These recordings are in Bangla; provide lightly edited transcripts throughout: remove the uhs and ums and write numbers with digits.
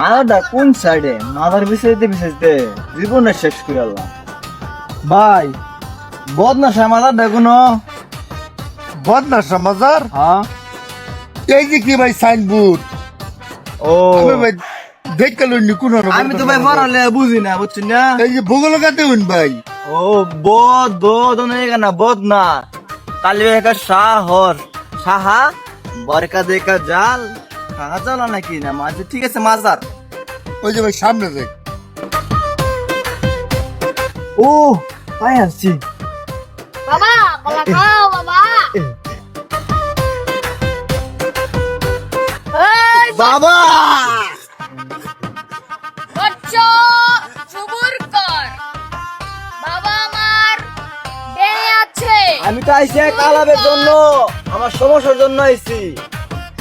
মাদারটা কোন সাইডে মাদার বিষয়তে জীবনটা শেষ করে আল্লাহ ভাই বদনাশা মাদারটা কোনো বদনাশা মাজার হ্যাঁ এই যে কি ভাই সাইনবোর্ড ও আমি ভাই দেখতে লইনি কোন আমি তো ভাই পড়ালে বুঝি না বুঝছেন না এই যে ভূগোল কাতে হইন ভাই ও বদ না বদ না কালি একটা শাহর সাহা বরকা দেখা জাল খাওয়া জালা নাকি না মাছ ঠিক আছে মাজার ওই যে ভাই সামনে দেখ ও পাই আসছি বাবা কলা খাও বাবা এই বাবা বাচ্চা সবুর কর বাবা আমার দেরি আছে আমি তো আইছি কালাবের জন্য আমার সমস্যার জন্য আইছি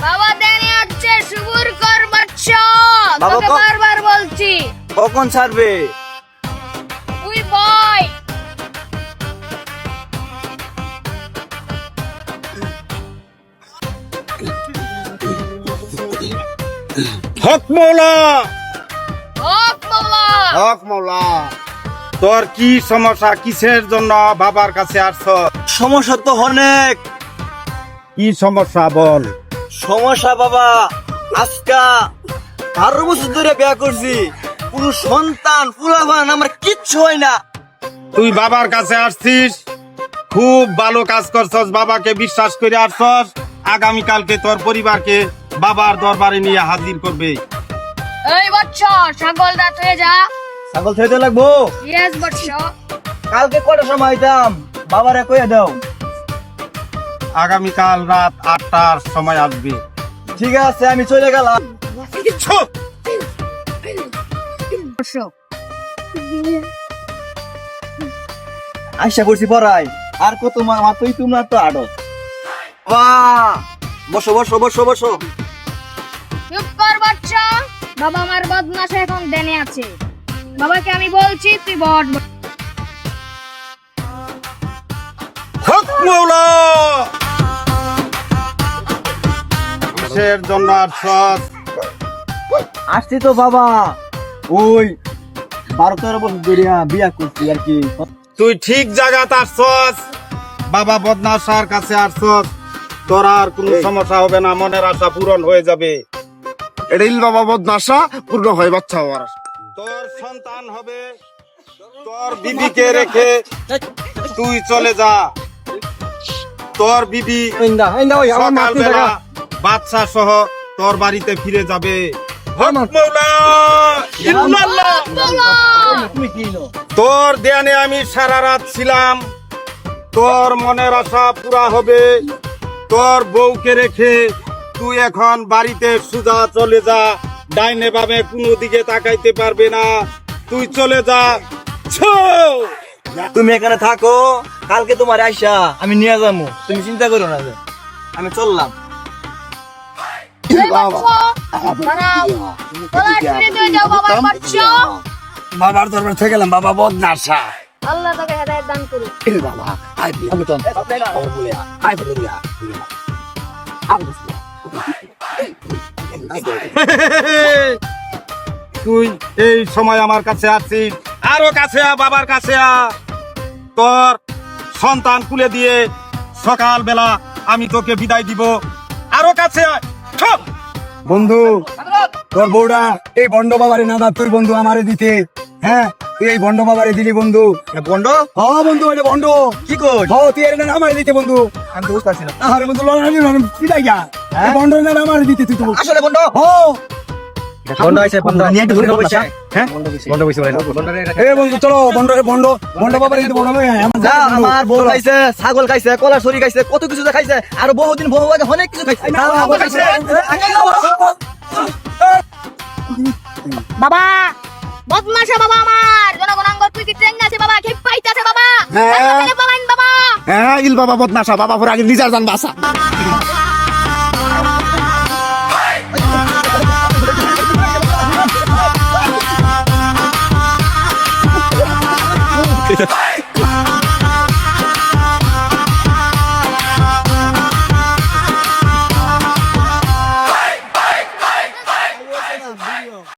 বাবা দেরি আছে সবুর কর বাচ্চা বাবা, তোকে বারবার বলছি কখন ছাড়বে তুই বয় হক মৌলা হক মাওলা হক মৌলা তোর কি সমস্যা কিসের জন্য বাবার কাছে আসছ সমস্যা তো অনেক কি সমস্যা বল সমস্যা বাবা আজকা 12 বছর ধরে বিয়ে করছি কোন সন্তান ফুলাবান আমার কিচ্ছু হয় না তুই বাবার কাছে আসছিস খুব ভালো কাজ করছস বাবাকে বিশ্বাস করে আসছস আগামীকালকে তোর পরিবারকে বাবার দরবারে নিয়ে হাজির করবে এই বাচ্চা ছাগল দাঁত হয়ে যা ছাগল থইতে লাগবো ইয়েস বাচ্চা কালকে কটার সময় আইতাম বাবারে কইয়া দাও আগামীকাল রাত 8টার সময় আসবে ঠিক আছে আমি চলে গেলাম ছুপ! আশা করছি পড়াই আর কত মাতই তোমরা তো আড়ত বাহ বসো বসো বসো বসো চুপ কর বাচ্চা বাবা আমার বদমাশে এখন দেনে আছে বাবাকে আমি বলছি তুই বট হক মৌলা কিসের জন্য আসছস আসছি তো বাবা ওই 12-13 বছর ধরে বিয়া করছি আর কি তুই ঠিক জায়গাতে আসছস বাবা বদনাশার কাছে আসছস তোর আর কোনো সমস্যা হবে না মনের আশা পূরণ হয়ে যাবে এটা ইল বাবা বদনাশা পূর্ণ হয় বাচ্চা হওয়ার তোর সন্তান হবে তোর বিবিকে রেখে তুই চলে যা তোর বিবি সকালবেলা বাচ্চা সহ তোর বাড়িতে ফিরে যাবে হক মৌলা ইল্লাল্লাহ। তুমি কি নো তোর ধ্যানে আমি সারা রাত ছিলাম তোর মনের আশা পুরা হবে তোর বউকে রেখে তুই এখন বাড়িতে সুজা চলে যা ডাইনে বামে কোনো দিকে তাকাইতে পারবে না তুই চলে যা ছো! তুমি এখানে থাকো কালকে তোমার আইসা আমি নিয়ে যাবো তুমি চিন্তা করো না যে। আমি চললাম এই বাচ্চা দাঁড়াও তোরা ছেড়ে দিয়ে যাও বাবার বাচ্চা বাবার দরবার থেকে গেলাম বাবা বদনাশা আল্লাহ তোকে হেদায়েত দান করুক ইল বাবা আই আমি তো আই বলে তুই এই সময় আমার কাছে আসছিস আরো কাছে আ বাবার কাছে আ তোর সন্তান কুলে দিয়ে সকালবেলা আমি তোকে বিদায় দিব আরো কাছে আয় ছো! বন্ধু তোর বউটা এই বন্ড বাবারে না তোর বন্ধু আমারে দিতে হ্যাঁ তুই এই বন্ড বাবারে দিলি বন্ধু বন্ড হ্যাঁ বন্ধু এটা বন্ড কি কই হ্যাঁ তুই এর না আমারে দিতে বন্ধু আমি তো বুঝতে পারছি না আরে বন্ধু লড়াই পিটাই গা এই বন্ড না আমারে দিতে তুই তো আসলে বন্ড হ্যাঁ বন্ড আইছে বন্ড নিয়ে একটু ঘুরে বসে হ্যাঁ বন্ড বসে এ বন্ধু চলো বন্ড বন্ড বাবারে দিতে বন্ড যা আমার বউ খাইছে ছাগল খাইছে কলা সরি খাইছে কত কিছু যে খাইছে আর বহুদিন বহু আগে অনেক কিছু খাইছে বাবা বদমাশা বাবা আমার জনগণাঙ্গ তুই কি ট্রেন আছে বাবা খেপ পাইতাছে বাবা হ্যাঁ। বাবা হ্যাঁ ইল বাবা বদনাশা বাবা পরে আগে নিজের জান বাসা